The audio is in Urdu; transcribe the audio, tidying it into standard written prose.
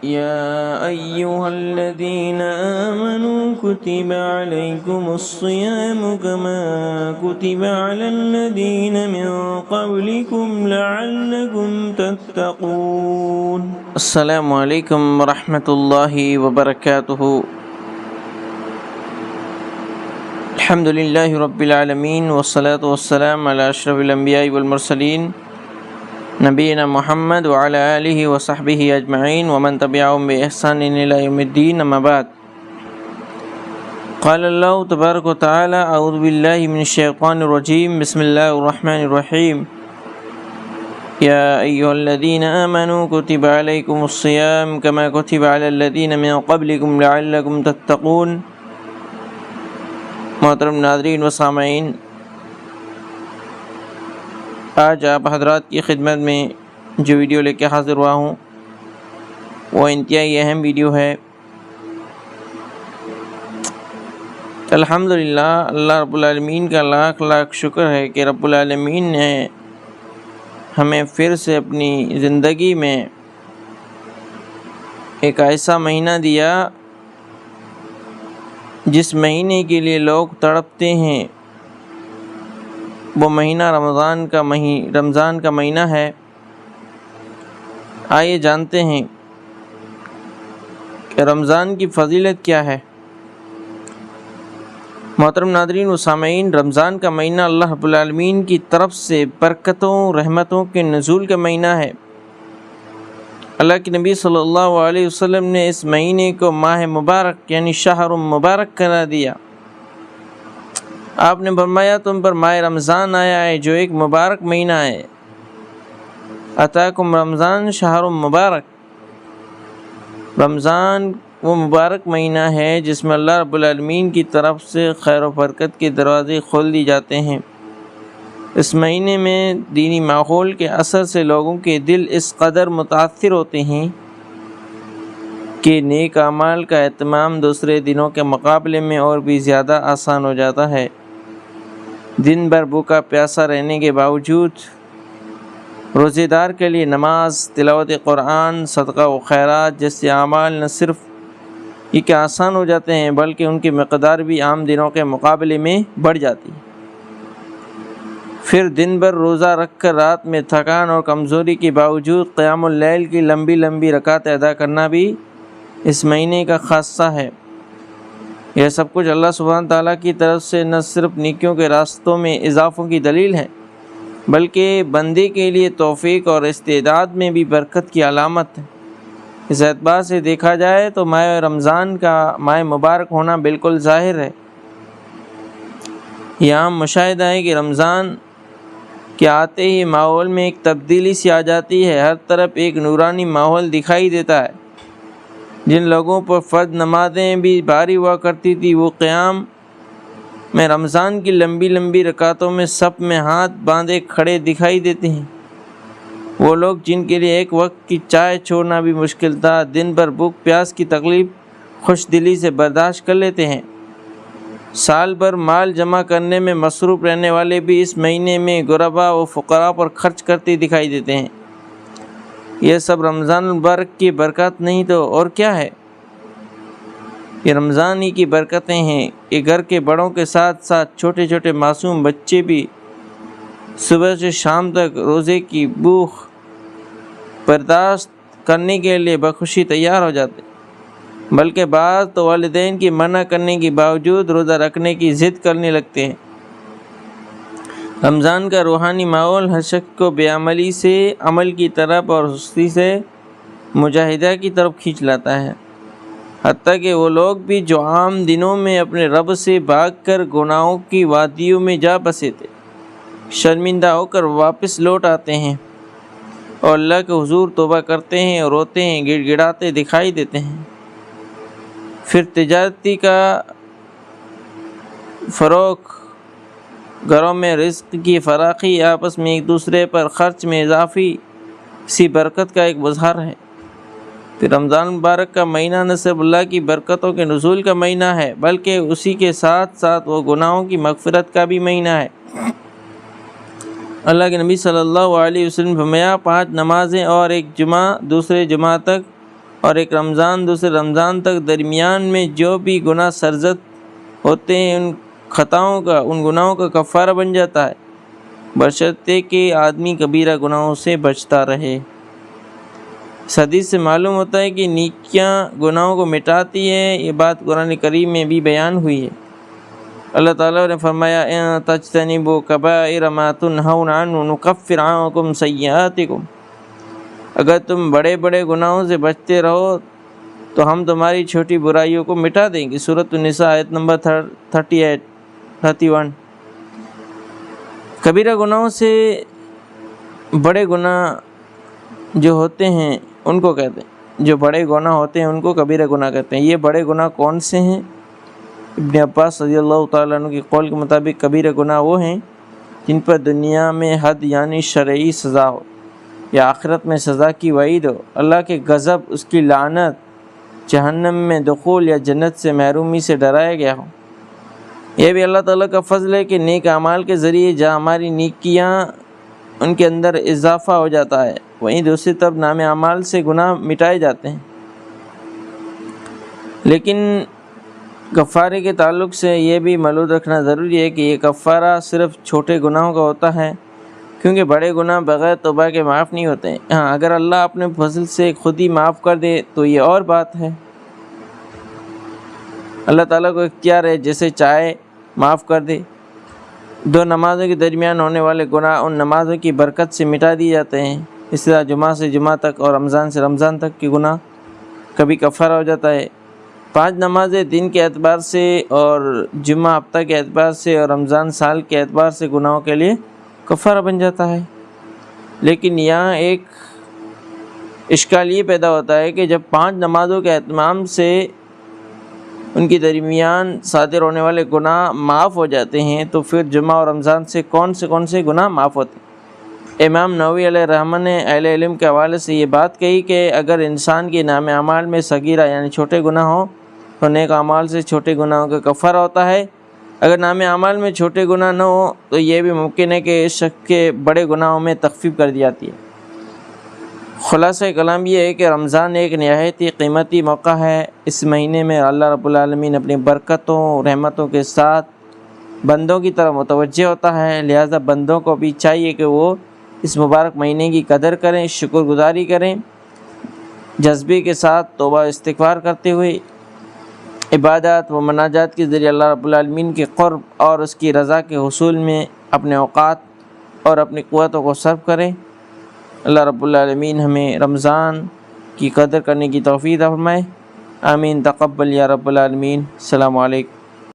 يا أيها الذين آمنوا كتب عليكم الصيام كما كتب على الذين من قبلكم لعلكم تتقون. السلام علیکم ورحمۃ اللہ وبرکاتہ. الحمد للہ رب العالمین والصلاة والسلام علی اشرف الانبیاء والمرسلین نبینا محمد وعلی آلہ وصحبہ اجمعین ومن تبعهم بإحسان الی یوم الدین. اما بعد، قال اللہ تبارک و تعالی اعوذ باللہ من الشیطان الرجیم بسم اللہ الرحمن الرحیم. یا ایھا الذین آمنوا کتب علیکم الصیام کما کتب علی الذین من قبلکم لعلکم تتقون. محترم ناظرین و سامعین، آج آپ حضرات کی خدمت میں جو ویڈیو لے کے حاضر ہوا ہوں وہ انتہائی اہم ویڈیو ہے. الحمدللہ اللہ رب العالمین کا لاکھ لاکھ شکر ہے کہ رب العالمین نے ہمیں پھر سے اپنی زندگی میں ایک ایسا مہینہ دیا جس مہینے کے لیے لوگ تڑپتے ہیں. وہ مہینہ رمضان کا مہینہ ہے. آئیے جانتے ہیں کہ رمضان کی فضیلت کیا ہے. محترم ناظرین و سامعین، رمضان کا مہینہ اللہ رب العالمین کی طرف سے برکتوں رحمتوں کے نزول کا مہینہ ہے. اللہ کے نبی صلی اللہ علیہ وسلم نے اس مہینے کو ماہ مبارک یعنی شہر مبارک قرار دیا. آپ نے فرمایا تم پر ماہ رمضان آیا ہے جو ایک مبارک مہینہ ہے. اتاکم رمضان شہر مبارک. رمضان وہ مبارک مہینہ ہے جس میں اللہ رب العالمین کی طرف سے خیر و برکت کے دروازے کھول دی جاتے ہیں. اس مہینے میں دینی ماحول کے اثر سے لوگوں کے دل اس قدر متاثر ہوتے ہیں کہ نیک اعمال کا اہتمام دوسرے دنوں کے مقابلے میں اور بھی زیادہ آسان ہو جاتا ہے. دن بھر بھوکا پیاسا رہنے کے باوجود روزے دار کے لیے نماز، تلاوت قرآن، صدقہ و خیرات جیسے اعمال نہ صرف یہ کہ آسان ہو جاتے ہیں بلکہ ان کی مقدار بھی عام دنوں کے مقابلے میں بڑھ جاتی ہے. پھر دن بھر روزہ رکھ کر رات میں تھکان اور کمزوری کے باوجود قیام اللیل کی لمبی لمبی رکعتیں ادا کرنا بھی اس مہینے کا خاصہ ہے. یہ سب کچھ اللہ سبحانہ تعالیٰ کی طرف سے نہ صرف نیکیوں کے راستوں میں اضافوں کی دلیل ہے بلکہ بندے کے لیے توفیق اور استعداد میں بھی برکت کی علامت ہے. اس اعتبار سے دیکھا جائے تو ماہ رمضان کا ماہ مبارک ہونا بالکل ظاہر ہے. یہاں مشاہدہ ہے کہ رمضان کے آتے ہی ماحول میں ایک تبدیلی سی آ جاتی ہے. ہر طرف ایک نورانی ماحول دکھائی دیتا ہے. جن لوگوں پر فرض نمازیں بھی بھاری ہوا کرتی تھی وہ قیام میں رمضان کی لمبی لمبی رکعتوں میں صف میں ہاتھ باندھے کھڑے دکھائی دیتے ہیں. وہ لوگ جن کے لیے ایک وقت کی چائے چھوڑنا بھی مشکل تھا دن بھر بھوک پیاس کی تکلیف خوش دلی سے برداشت کر لیتے ہیں. سال بھر مال جمع کرنے میں مصروف رہنے والے بھی اس مہینے میں غربا و فقراء پر خرچ کرتے دکھائی دیتے ہیں. یہ سب رمضان المبارک کی برکات نہیں تو اور کیا ہے؟ یہ رمضان ہی کی برکتیں ہیں کہ گھر کے بڑوں کے ساتھ ساتھ چھوٹے چھوٹے معصوم بچے بھی صبح سے شام تک روزے کی بھوک برداشت کرنے کے لیے بخوشی تیار ہو جاتے، بلکہ بعض تو والدین کی منع کرنے کے باوجود روزہ رکھنے کی ضد کرنے لگتے ہیں. رمضان کا روحانی ماحول ہر شخص کو بے عملی سے عمل کی طرف اور سستی سے مجاہدہ کی طرف کھینچ لاتا ہے. حتیٰ کہ وہ لوگ بھی جو عام دنوں میں اپنے رب سے بھاگ کر گناہوں کی وادیوں میں جا بسے تھے، شرمندہ ہو کر واپس لوٹ آتے ہیں اور اللہ کے حضور توبہ کرتے ہیں اور روتے ہیں، گڑ گڑاتے دکھائی دیتے ہیں. پھر تجارتی کا فروغ، گھروں میں رزق کی فراخی، آپس میں ایک دوسرے پر خرچ میں اضافی سی برکت کا ایک مظہر ہے. پھر رمضان مبارک کا مہینہ نہ صرف اللہ کی برکتوں کے نزول کا مہینہ ہے بلکہ اسی کے ساتھ ساتھ وہ گناہوں کی مغفرت کا بھی مہینہ ہے. اللہ کے نبی صلی اللہ علیہ وسلم فرمایا 5 نمازیں اور ایک جمعہ دوسرے جمعہ تک اور ایک رمضان دوسرے رمضان تک درمیان میں جو بھی گناہ سرزد ہوتے ہیں ان خطاؤں کا ان گناہوں کا کفارہ بن جاتا ہے، بشرطے کہ آدمی کبیرہ گناہوں سے بچتا رہے۔ اس حدیث سے معلوم ہوتا ہے کہ نیکیاں گناہوں کو مٹاتی ہے، یہ بات قرآن کریم میں بھی بیان ہوئی ہے۔ اللہ تعالیٰ نے فرمایا ان تجتنبوا کبائر ما تنہون عنہ نکفر عنکم سیئاتکم، اگر تم بڑے بڑے گناہوں سے بچتے رہو تو ہم تمہاری چھوٹی برائیوں کو مٹا دیں گے۔ سورۃ النساء آیت نمبر 31۔ کبیرہ گناہوں سے بڑے گناہ جو ہوتے ہیں ان کو کہتے ہیں، جو بڑے گناہ ہوتے ہیں ان کو کبیرہ گناہ کہتے ہیں۔ یہ بڑے گناہ کون سے ہیں؟ ابن عباس رضی اللہ تعالیٰ عنہ کے قول کے مطابق کبیرہ گناہ وہ ہیں جن پر دنیا میں حد یعنی شرعی سزا ہو یا آخرت میں سزا کی وعید ہو، اللہ کے غضب، اس کی لعنت، جہنم میں دخول یا جنت سے محرومی سے ڈرایا گیا ہو۔ یہ بھی اللہ تعالیٰ کا فضل ہے کہ نیک اعمال کے ذریعے جہاں ہماری نیکیاں ان کے اندر اضافہ ہو جاتا ہے، وہیں دوسری طرف نام اعمال سے گناہ مٹائے جاتے ہیں۔ لیکن کفارے کے تعلق سے یہ بھی معلوم رکھنا ضروری ہے کہ یہ کفارہ صرف چھوٹے گناہوں کا ہوتا ہے، کیونکہ بڑے گناہ بغیر توبہ کے معاف نہیں ہوتے ہیں۔ ہاں، اگر اللہ اپنے فضل سے خود ہی معاف کر دے تو یہ اور بات ہے۔ اللہ تعالیٰ کو اختیار ہے جیسے چاہے معاف کر دے۔ دو نمازوں کے درمیان ہونے والے گناہ ان نمازوں کی برکت سے مٹا دیے جاتے ہیں۔ اس طرح جمعہ سے جمعہ تک اور رمضان سے رمضان تک کے گناہ کبھی کفارہ ہو جاتا ہے۔ 5 نمازیں دن کے اعتبار سے اور جمعہ ہفتہ کے اعتبار سے اور رمضان سال کے اعتبار سے گناہوں کے لیے کفارہ بن جاتا ہے۔ لیکن یہاں ایک اشکال یہ پیدا ہوتا ہے کہ جب 5 نمازوں کے اہتمام سے ان کے درمیان صادر ہونے والے گناہ معاف ہو جاتے ہیں تو پھر جمعہ اور رمضان سے کون سے گناہ معاف ہوتے ہیں؟ امام نووی علیہ الرحمہ نے اہل علم کے حوالے سے یہ بات کہی کہ اگر انسان کے نام اعمال میں صغیرہ یعنی چھوٹے گناہ ہوں تو نیک اعمال سے چھوٹے گناہوں کا کفارہ ہوتا ہے۔ اگر نام اعمال میں چھوٹے گناہ نہ ہو تو یہ بھی ممکن ہے کہ اس شخص کے بڑے گناہوں میں تخفیف کر دی جاتی ہے۔ خلاصہ کلام یہ ہے کہ رمضان ایک نہایت ہی قیمتی موقع ہے۔ اس مہینے میں اللہ رب العالمین اپنی برکتوں رحمتوں کے ساتھ بندوں کی طرف متوجہ ہوتا ہے، لہذا بندوں کو بھی چاہیے کہ وہ اس مبارک مہینے کی قدر کریں، شکر گزاری کریں، جذبے کے ساتھ توبہ استغفار کرتے ہوئے عبادات و مناجات کے ذریعے اللہ رب العالمین کے قرب اور اس کی رضا کے حصول میں اپنے اوقات اور اپنی قوتوں کو صرف کریں۔ اللہ رب العالمین ہمیں رمضان کی قدر کرنے کی توفیق عطا فرمائے۔ آمین، تقبل یا رب العالمین۔ السلام علیکم۔